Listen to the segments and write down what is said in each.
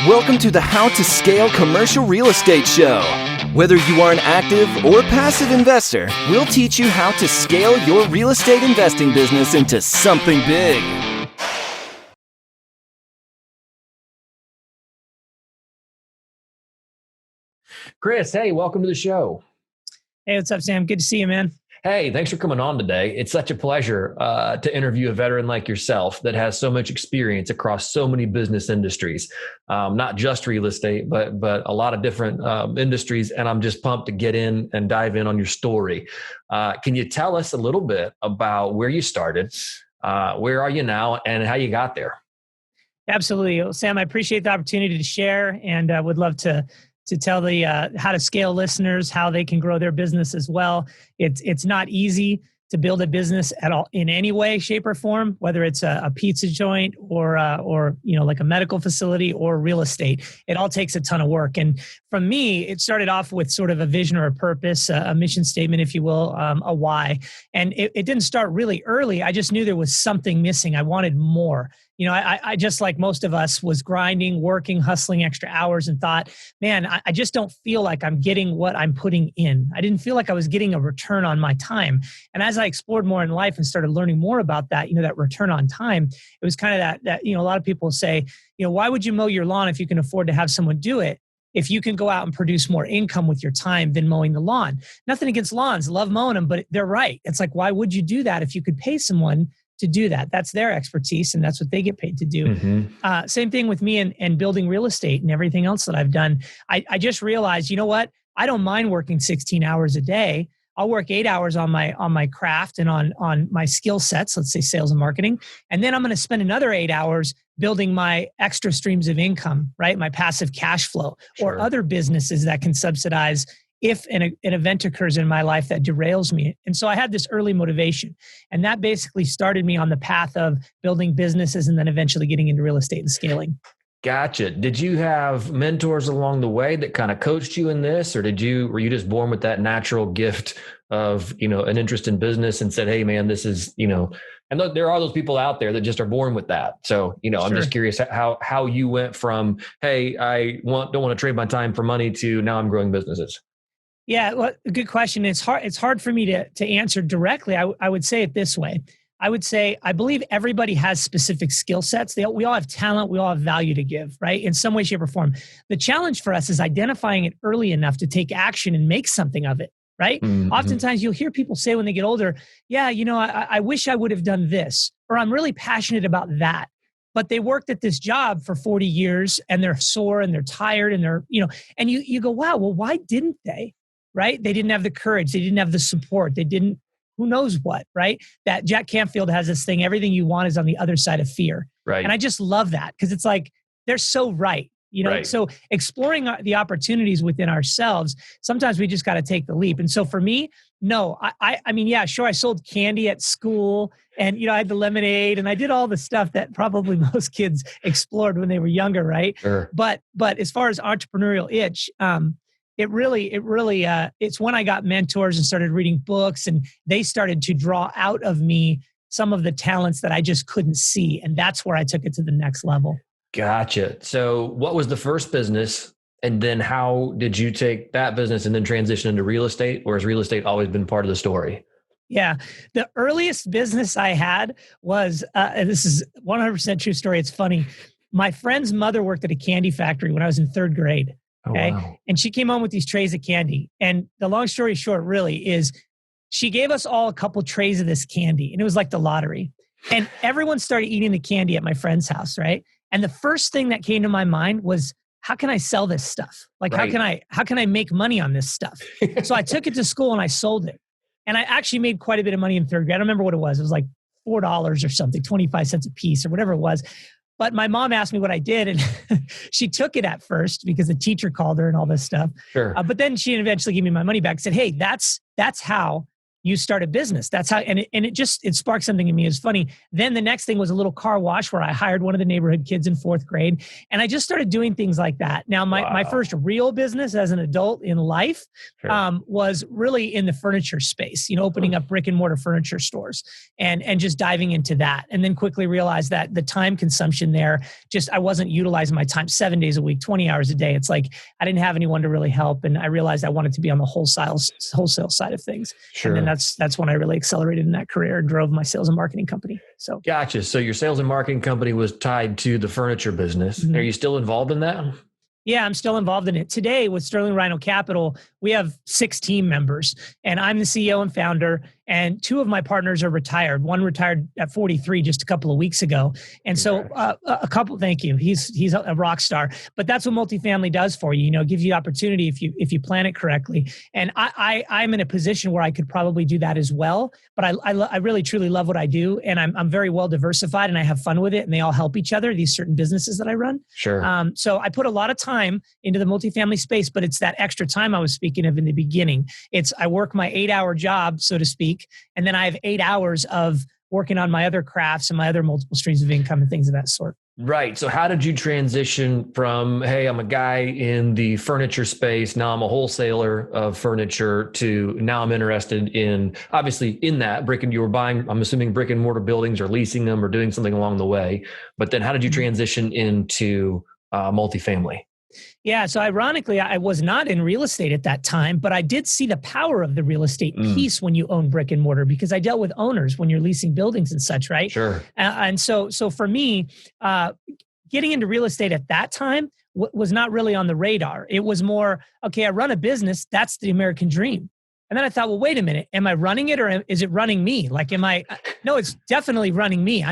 Welcome to the How to Scale Commercial Real Estate Show. Whether you are an active or passive investor, we'll teach you how to scale your real estate investing business into something big. Chris, hey, welcome to the show. Hey, what's up, Sam? Good to see you, man. Hey, thanks for coming on today. It's such a pleasure to interview a veteran like yourself that has so much experience across so many business industries, not just real estate, but a lot of different industries. And I'm just pumped to get in and dive in on your story. Can you tell us a little bit about where you started, where are you now, and how you got there? Absolutely. Well, Sam, I appreciate the opportunity to share and would love to tell the how to scale listeners how they can grow their business as well. It's not easy to build a business at all in any way, shape, or form, whether it's a pizza joint or like a medical facility or real estate. It all takes a ton of work. And from me, it started off with sort of a vision or a purpose, a mission statement, if you will, a why. And it didn't start really early. I just knew there was something missing. I wanted more. I just, like most of us, was grinding, working, hustling extra hours and thought, man, I just don't feel like I'm getting what I'm putting in. I didn't feel like I was getting a return on my time. And as I explored more in life and started learning more about that, that return on time, it was kind of that a lot of people say, why would you mow your lawn if you can afford to have someone do it? If you can go out and produce more income with your time than mowing the lawn. Nothing against lawns, love mowing them, but they're right. It's like, why would you do that if you could pay someone to do that? That's their expertise and that's what they get paid to do. Mm-hmm. Same thing with me and building real estate and everything else that I've done. I just realized, you know what? I don't mind working 16 hours a day. I'll work 8 hours on my craft and on my skill sets, let's say sales and marketing. And then I'm going to spend another 8 hours building my extra streams of income, right? My passive cash flow or other businesses that can subsidize if an event occurs in my life that derails me. And so I had this early motivation. And that basically started me on the path of building businesses and then eventually getting into real estate and scaling. Gotcha. Did you have mentors along the way that kind of coached you in this? Or were you just born with that natural gift of, an interest in business and said, hey man, this is, and there are those people out there that just are born with that. So, I'm just curious how you went from, hey, don't want to trade my time for money to now I'm growing businesses. Yeah, well, good question. It's hard for me to answer directly. I would say it this way. I would say, I believe everybody has specific skill sets. We all have talent. We all have value to give, right? In some way, shape, or form. The challenge for us is identifying it early enough to take action and make something of it, right? Mm-hmm. Oftentimes you'll hear people say when they get older, yeah, I wish I would have done this, or I'm really passionate about that. But they worked at this job for 40 years and they're sore and they're tired and they're, and you go, wow, well, why didn't they? Right? They didn't have the courage. They didn't have the support. They didn't, who knows what, right? That Jack Canfield has this thing, everything you want is on the other side of fear. Right. And I just love that because it's like, they're so right. Right. So exploring the opportunities within ourselves, sometimes we just got to take the leap. And so for me, no, I mean, yeah, sure. I sold candy at school and, I had the lemonade and I did all the stuff that probably most kids explored when they were younger. Right. Sure. But as far as entrepreneurial itch, it's when I got mentors and started reading books and they started to draw out of me some of the talents that I just couldn't see. And that's where I took it to the next level. Gotcha. So what was the first business? And then how did you take that business and then transition into real estate? Or has real estate always been part of the story? Yeah. The earliest business I had was, and this is 100% true story. It's funny. My friend's mother worked at a candy factory when I was in third grade. Okay. Oh, wow. And she came home with these trays of candy. And the long story short really is she gave us all a couple trays of this candy and it was like the lottery. And everyone started eating the candy at my friend's house. Right. And the first thing that came to my mind was, how can I sell this stuff? Like, right. how can I make money on this stuff? So I took it to school and I sold it. And I actually made quite a bit of money in third grade. I don't remember what it was. It was like $4 or something, 25 cents a piece or whatever it was. But my mom asked me what I did and she took it at first because the teacher called her and all this stuff. Sure. But then she eventually gave me my money back and said, hey, that's how you start a business. That's how, and it sparked something in me. It's funny. Then the next thing was a little car wash where I hired one of the neighborhood kids in 4th grade. And I just started doing things like that. Now, my first real business as an adult in life was really in the furniture space, opening up brick and mortar furniture stores and just diving into that. And then quickly realized that the time consumption there, I wasn't utilizing my time 7 days a week, 20 hours a day. It's like, I didn't have anyone to really help. And I realized I wanted to be on the wholesale side of things. Sure. And then that's when I really accelerated in that career and drove my sales and marketing company. So gotcha. So your sales and marketing company was tied to the furniture business. Mm-hmm. Are you still involved in that? Yeah, I'm still involved in it. Today with Sterling Rhino Capital, we have 6 team members and I'm the CEO and founder, and 2 of my partners are retired. One retired at 43 just a couple of weeks ago. And so thank you. He's a rock star, but that's what multifamily does for you. It gives you opportunity if you plan it correctly. And I'm in a position where I could probably do that as well, but I really truly love what I do. And I'm very well diversified and I have fun with it, and they all help each other, these certain businesses that I run. Sure. So I put a lot of time into the multifamily space, but it's that extra time I was speaking of in the beginning. I work my 8-hour job, so to speak, and then I have 8 hours of working on my other crafts and my other multiple streams of income and things of that sort. Right. So how did you transition from, hey, I'm a guy in the furniture space, now I'm a wholesaler of furniture, to now I'm interested in, obviously in that you were buying, I'm assuming brick and mortar buildings or leasing them or doing something along the way. But then how did you transition into multifamily? Yeah. So ironically, I was not in real estate at that time, but I did see the power of the real estate piece when you own brick and mortar, because I dealt with owners when you're leasing buildings and such, right? Sure. And so for me, getting into real estate at that time was not really on the radar. It was more, okay, I run a business. That's the American dream. And then I thought, well, wait a minute. Am I running it or is it running me? Like, no, it's definitely running me.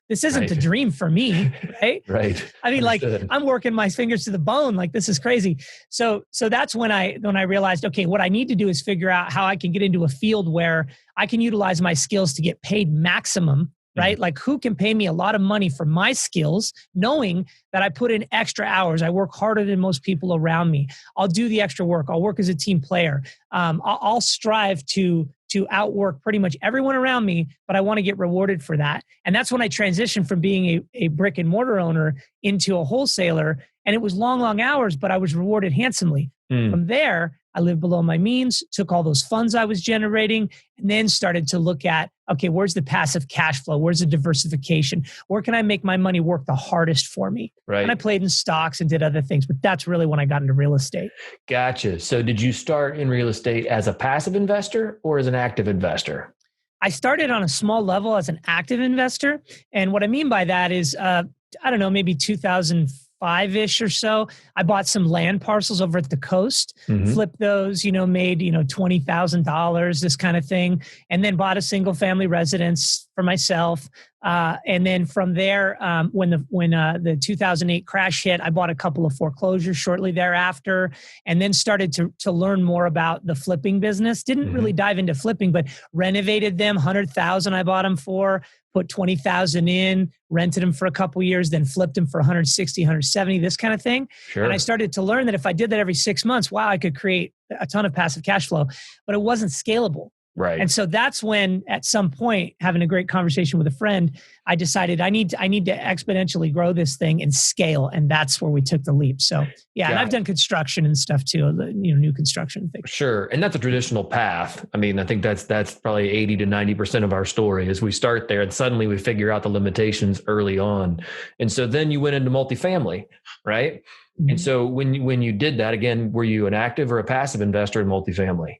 This isn't the dream for me, right? Right. I mean, Understood. like I'm working my fingers to the bone. Like, this is crazy. So that's when I realized, okay, what I need to do is figure out how I can get into a field where I can utilize my skills to get paid maximum, right? Mm-hmm. Like, who can pay me a lot of money for my skills, knowing that I put in extra hours. I work harder than most people around me. I'll do the extra work. I'll work as a team player. I'll strive to outwork pretty much everyone around me, but I want to get rewarded for that. And that's when I transitioned from being a brick and mortar owner into a wholesaler. And it was long hours, but I was rewarded handsomely. From there, I lived below my means, took all those funds I was generating, and then started to look at, okay, where's the passive cash flow? Where's the diversification? Where can I make my money work the hardest for me? Right. And I played in stocks and did other things, but that's really when I got into real estate. Gotcha. So did you start in real estate as a passive investor or as an active investor? I started on a small level as an active investor. And what I mean by that is, I don't know, maybe 2005-ish or so, I bought some land parcels over at the coast, flipped those, made, $20,000, this kind of thing. And then bought a single family residence for myself. And then from there, when the 2008 crash hit, I bought a couple of foreclosures shortly thereafter, and then started to learn more about the flipping business. Didn't really dive into flipping, but renovated them. 100,000 I bought them for, put 20,000 in, rented them for a couple of years, then flipped them for 160, 170, this kind of thing. Sure. And I started to learn that if I did that every 6 months, wow, I could create a ton of passive cash flow, but it wasn't scalable. Right. And so that's when, at some point, having a great conversation with a friend, I decided I need to exponentially grow this thing and scale. And that's where we took the leap. So yeah, and I've done construction and stuff too, new construction things. Sure. And that's a traditional path. I mean, I think that's probably 80 to 90% of our story is we start there and suddenly we figure out the limitations early on. And so then you went into multifamily, right? Mm-hmm. And so when you did that, again, were you an active or a passive investor in multifamily?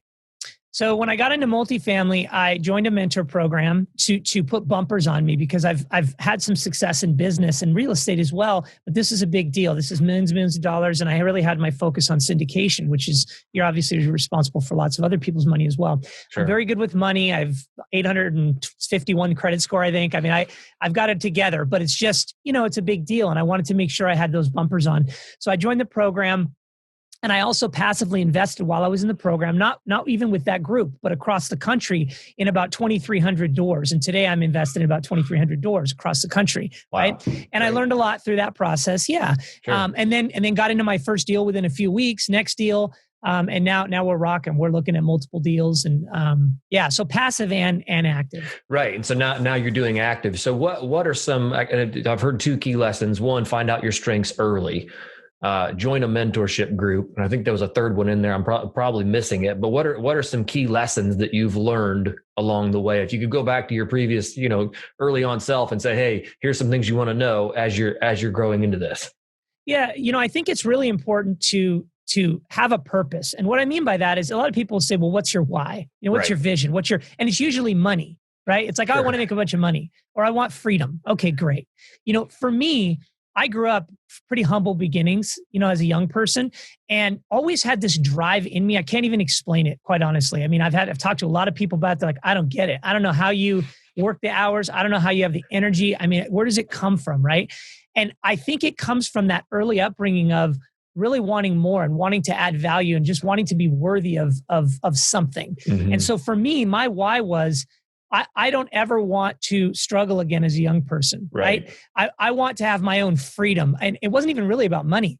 So when I got into multifamily, I joined a mentor program to put bumpers on me, because I've had some success in business and real estate as well, but this is a big deal. This is millions of dollars. And I really had my focus on syndication, which is, you're obviously responsible for lots of other people's money as well. Sure. I'm very good with money. I've 851 credit score, I think. I mean, I've got it together, but it's just, it's a big deal. And I wanted to make sure I had those bumpers on. So I joined the program. And I also passively invested while I was in the program, not even with that group, but across the country in about 2,300 doors. And today I'm invested in about 2,300 doors across the country, wow. Right? And I learned a lot through that process. Yeah. Sure. And then got into my first deal within a few weeks. Next deal, And now we're rocking. We're looking at multiple deals, and so passive and active. Right. And so now you're doing active. So what are some? I've heard two key lessons. One, find out your strengths early. Join a mentorship group, and I think there was a third one in there. I'm probably missing it. But what are some key lessons that you've learned along the way? If you could go back to your previous, early on self and say, "Hey, here's some things you want to know as you're growing into this." Yeah, I think it's really important to have a purpose. And what I mean by that is a lot of people say, well, what's your why? What's your vision? And it's usually money, right? It's like, I want to make a bunch of money, or I want freedom. Okay, great. For me, I grew up pretty humble beginnings, as a young person, and always had this drive in me. I can't even explain it, quite honestly. I mean, I've talked to a lot of people about it. They're like, I don't get it. I don't know how you work the hours. I don't know how you have the energy. I mean, where does it come from, right? And I think it comes from that early upbringing of really wanting more and wanting to add value and just wanting to be worthy of something. Mm-hmm. And so for me, my why was, I don't ever want to struggle again as a young person, right? I want to have my own freedom. And it wasn't even really about money.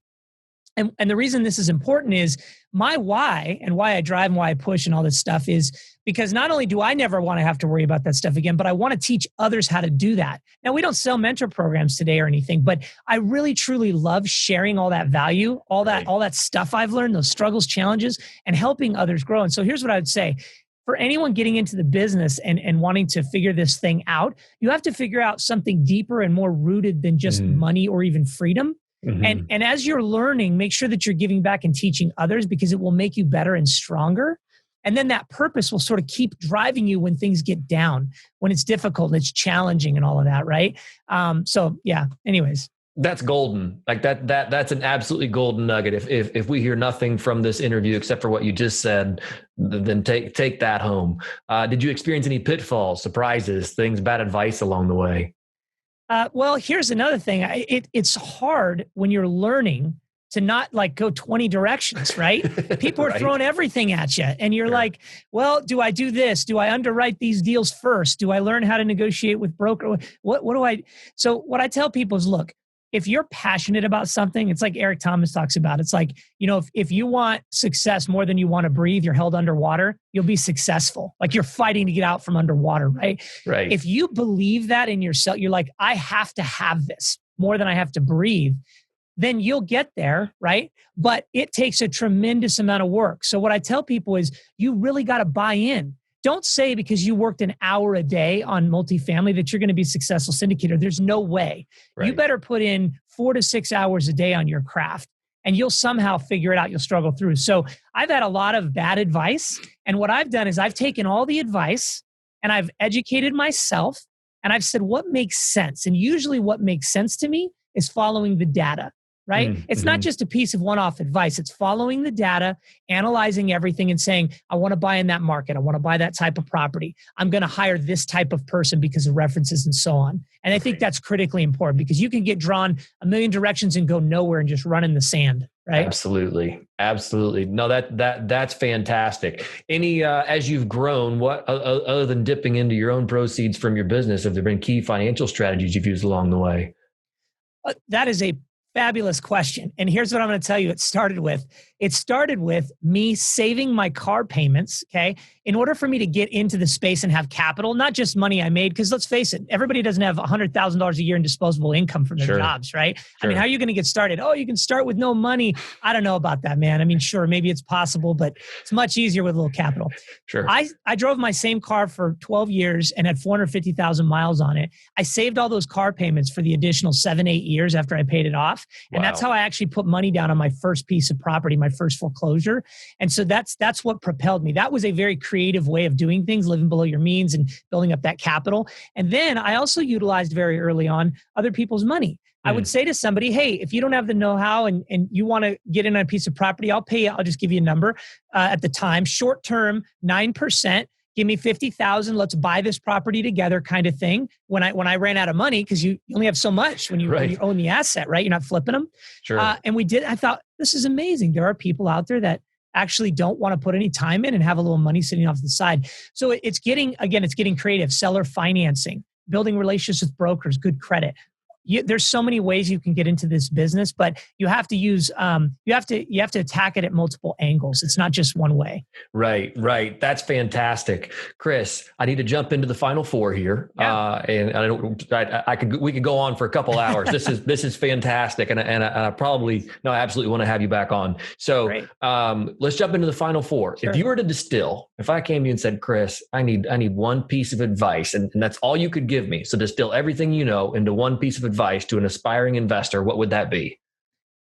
And the reason this is important is my why, and why I drive and why I push and all this stuff, is because not only do I never want to have to worry about that stuff again, but I want to teach others how to do that. Now, we don't sell mentor programs today or anything, but I really, truly love sharing all that value, all that stuff I've learned, those struggles, challenges, and helping others grow. And so here's what I would say. For anyone getting into the business and wanting to figure this thing out, you have to figure out something deeper and more rooted than just money or even freedom. Mm-hmm. And as you're learning, make sure that you're giving back and teaching others, because it will make you better and stronger. And then that purpose will sort of keep driving you when things get down, when it's difficult, it's challenging and all of that, right? Anyways. That's golden. Like that's an absolutely golden nugget. If we hear nothing from this interview except for what you just said, then take that home. Did you experience any pitfalls, surprises, things, bad advice along the way? Well, here's another thing. It's hard when you're learning to not like go 20 directions, right? People are throwing everything at you. And you're like, well, do I do this? Do I underwrite these deals first? Do I learn how to negotiate with broker? What do I? So what I tell people is, look, if you're passionate about something, it's like Eric Thomas talks about. It's like, if you want success more than you want to breathe, you're held underwater, you'll be successful. Like you're fighting to get out from underwater, right? Right. If you believe that in yourself, you're like, I have to have this more than I have to breathe, then you'll get there, right? But it takes a tremendous amount of work. So what I tell people is, you really got to buy in. Don't say because you worked an hour a day on multifamily that you're going to be a successful syndicator. There's no way. Right. You better put in 4 to 6 hours a day on your craft, and you'll somehow figure it out. You'll struggle through. So I've had a lot of bad advice. And what I've done is I've taken all the advice and I've educated myself, and I've said, what makes sense? And usually what makes sense to me is following the data. Right? It's not just a piece of one-off advice. It's following the data, analyzing everything, and saying, I want to buy in that market. I want to buy that type of property. I'm going to hire this type of person because of references and so on. And I think that's critically important, because you can get drawn a million directions and go nowhere and just run in the sand. Right? Absolutely. No, that's fantastic. Any, as you've grown, what, other than dipping into your own proceeds from your business, have there been key financial strategies you've used along the way? That is a fabulous question. And here's what I'm going to tell you. It started with me saving my car payments. Okay. In order for me to get into the space and have capital, not just money I made, because let's face it, everybody doesn't have $100,000 a year in disposable income from their jobs, right? Sure. I mean, how are you going to get started? Oh, you can start with no money. I don't know about that, man. I mean, sure, maybe it's possible, but it's much easier with a little capital. Sure. I drove my same car for 12 years and had 450,000 miles on it. I saved all those car payments for the additional 7-8 years after I paid it off. And that's how I actually put money down on my first piece of property, my first foreclosure. And so that's what propelled me. That was a very creative way of doing things, living below your means and building up that capital. And then I also utilized very early on other people's money. I would say to somebody, hey, if you don't have the know-how and you want to get in on a piece of property, I'll pay you. I'll just give you a number at the time, short-term, 9%. Give me 50,000. Let's buy this property together, kind of thing. When I ran out of money, because you only have so much when you own the asset, right? You're not flipping them. Sure. And we did. I thought, this is amazing. There are people out there that actually don't want to put any time in and have a little money sitting off the side. So it's getting creative. Seller financing, building relationships with brokers, good credit. there's so many ways you can get into this business, but you have to use, you have to attack it at multiple angles. It's not just one way. Right. That's fantastic. Chris, I need to jump into the final four here. Yeah. And we could go on for a couple hours. This is fantastic. And I absolutely want to have you back on. So let's jump into the final four. Sure. If you were to distill, if I came to you and said, Chris, I need one piece of advice, and that's all you could give me. So distill everything you know into one piece of advice to an aspiring investor, what would that be?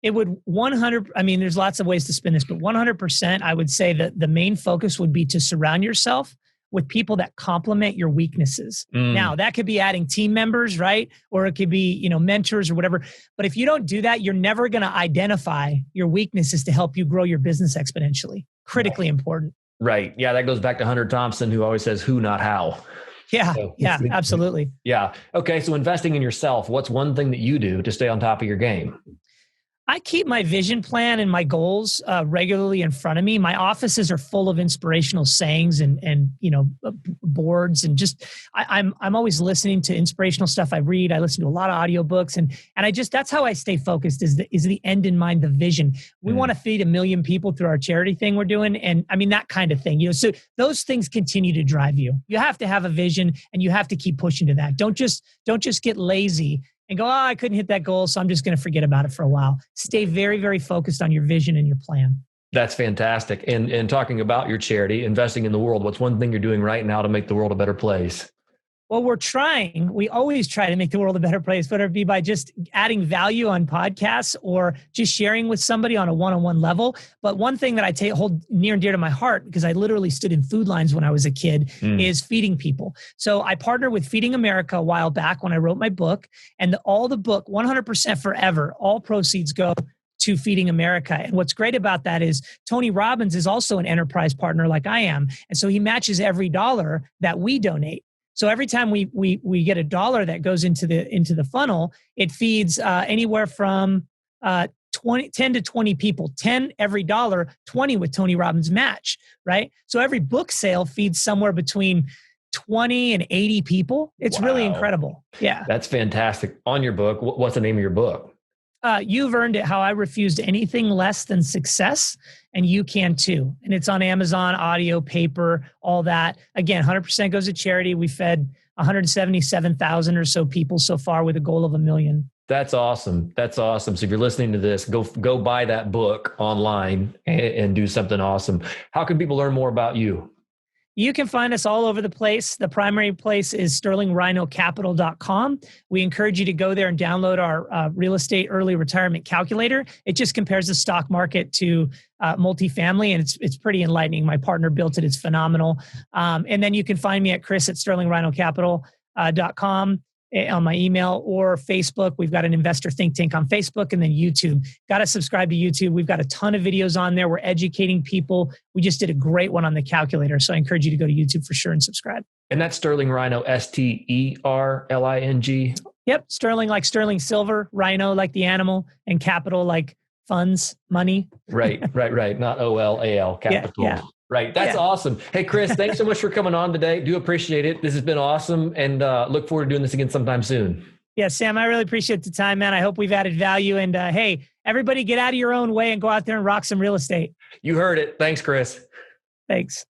It would 100. I mean, there's lots of ways to spin this, but 100%, I would say that the main focus would be to surround yourself with people that complement your weaknesses. Now, that could be adding team members, right? Or it could be, mentors or whatever. But if you don't do that, you're never going to identify your weaknesses to help you grow your business exponentially. Critically important. Right. Yeah, that goes back to Hunter Thompson, who always says, who, not how. Yeah, absolutely. Yeah. Okay. So investing in yourself, what's one thing that you do to stay on top of your game? I keep my vision plan and my goals regularly in front of me. My offices are full of inspirational sayings and boards, and just I'm always listening to inspirational stuff. I read. I listen to a lot of audiobooks, and that's how I stay focused. Is the end in mind, the vision. We want to feed 1 million people through our charity thing we're doing, and I mean that kind of thing. So those things continue to drive you. You have to have a vision, and you have to keep pushing to that. Don't just get lazy and go, I couldn't hit that goal, so I'm just going to forget about it for a while. Stay very, very focused on your vision and your plan. That's fantastic. And talking about your charity, investing in the world, what's one thing you're doing right now to make the world a better place? Well, we always try to make the world a better place, whether it be by just adding value on podcasts or just sharing with somebody on a one-on-one level. But one thing that I hold near and dear to my heart, because I literally stood in food lines when I was a kid, is feeding people. So I partnered with Feeding America a while back when I wrote my book, and all the book, 100% forever, all proceeds go to Feeding America. And what's great about that is Tony Robbins is also an enterprise partner like I am. And so he matches every dollar that we donate. So every time we get $1 that goes into the funnel, it feeds anywhere from 10 to 20 people, 10 every dollar, 20 with Tony Robbins match, right? So every book sale feeds somewhere between 20 and 80 people. It's really incredible. Yeah. That's fantastic. On your book, what's the name of your book? You've Earned It, How I Refused Anything Less Than Success, and you can too. And it's on Amazon, audio, paper, all that. Again, 100% goes to charity. We fed 177,000 or so people so far with a goal of 1 million. That's awesome. So if you're listening to this, go buy that book online and do something awesome. How can people learn more about you? You can find us all over the place. The primary place is sterlingrhinocapital.com. We encourage you to go there and download our real estate early retirement calculator. It just compares the stock market to multifamily, and it's pretty enlightening. My partner built it. It's phenomenal. And then you can find me at chris@sterlingrhinocapital.com on my email or Facebook. We've got an investor think tank on Facebook, and then YouTube. Got to subscribe to YouTube. We've got a ton of videos on there. We're educating people. We just did a great one on the calculator. So I encourage you to go to YouTube for sure and subscribe. And that's Sterling Rhino, STERLING. Yep. Sterling like sterling silver, rhino like the animal, and capital like funds, money. Right. Not OLAL, capital. Yeah. Right. That's awesome. Hey, Chris, thanks so much for coming on today. Do appreciate it. This has been awesome, and look forward to doing this again sometime soon. Yeah, Sam, I really appreciate the time, man. I hope we've added value. And hey, everybody get out of your own way and go out there and rock some real estate. You heard it. Thanks, Chris. Thanks.